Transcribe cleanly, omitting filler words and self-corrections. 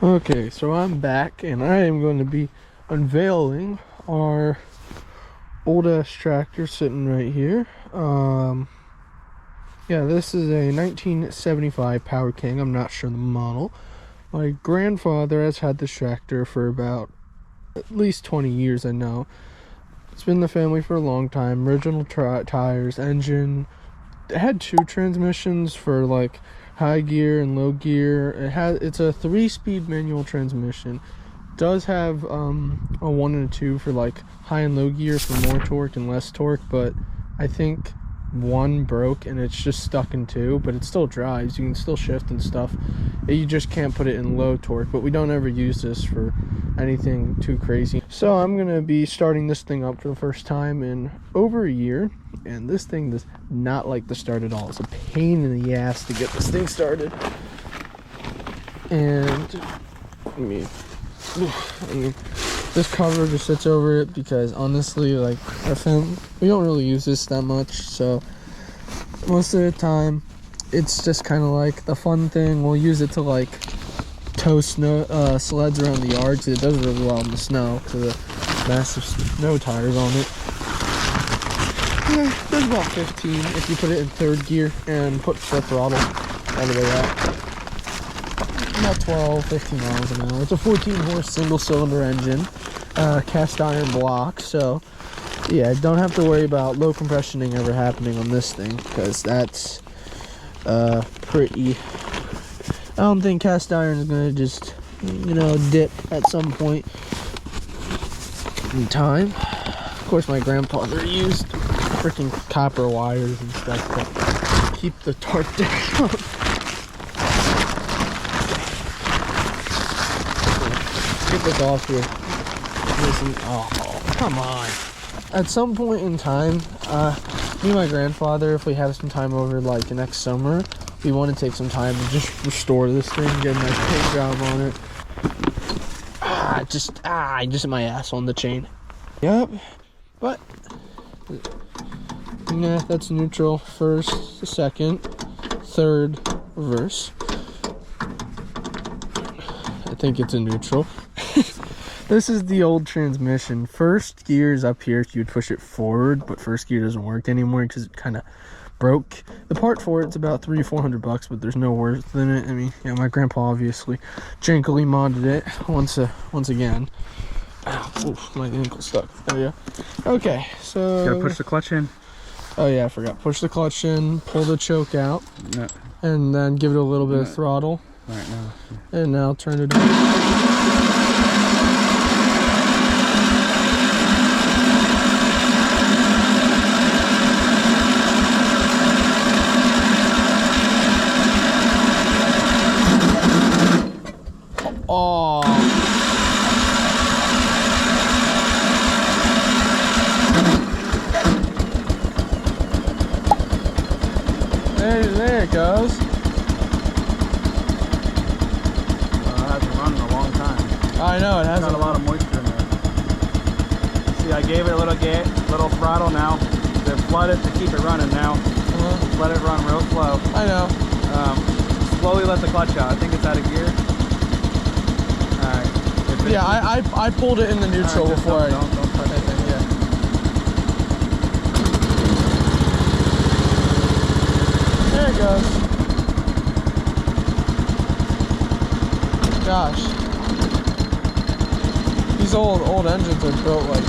Okay, so I'm back and I am going to be unveiling our old ass tractor sitting right here. Yeah, this is a 1975 PowerKing. I'm not sure the model. My grandfather has had this tractor for about at least 20 years, I know. It's been in the family for a long time. Original tires, engine. It had two transmissions for like high gear and low gear. It's a 3-speed manual transmission. Does have a 1 and a 2 for like high and low gear for more torque and less torque, but I think 1 broke and it's just stuck in 2, but it still drives. You can still shift and stuff. You just can't put it in low torque, but we don't ever use this for anything too crazy. So I'm gonna be starting this thing up for the first time in over a year, and this thing does not like to start at all. It's a pain in the ass to get this thing started. And I mean, this cover just sits over it because honestly, like, we don't really use this that much, so most of the time it's just kind of like the fun thing. We'll use it to like tow sleds around the yard, because it does really well in the snow because of the massive snow tires on it. Yeah, there's about 15 if you put it in 3rd gear and put the throttle all the way up. About 12-15 miles an hour. It's a 14 horse single cylinder engine, cast iron block, so yeah, don't have to worry about low compressioning ever happening on this thing, because that's pretty. I don't think cast iron is gonna just, you know, dip at some point in time. Of course, my grandfather used freaking copper wires and stuff to keep the torque down. Get this off here. Listen, oh, come on. At some point in time, me and my grandfather, if we have some time over like next summer, we want to take some time to just restore this thing, get a nice paint job on it. I just hit my ass on the chain. Yep, but yeah, that's neutral. 1st, 2nd, 3rd, reverse. I think it's a neutral. This is the old transmission. 1st gear is up here if you would push it forward, but 1st gear doesn't work anymore because it kind of broke. The part for it's about $300-400 bucks, but there's no worth in it. I mean, yeah, my grandpa obviously jankily modded it once again. Ow, oof, my ankle stuck. Oh yeah. Okay, so gotta push the clutch in. Oh yeah, I forgot. Push the clutch in, pull the choke out, no. And then give it a little bit of throttle. All right, now. And now turn it on. Oh. There it goes. It hasn't run in a long time. I know, it has got a lot of moisture in there. See, I gave it a little throttle now to flood it to keep it running now. Just let it run real slow. I know. Slowly let the clutch out. I think it's out of gear. Alright. Yeah, I pulled it in the neutral before don't touch anything. Yeah. There it goes. Gosh. These old engines are built like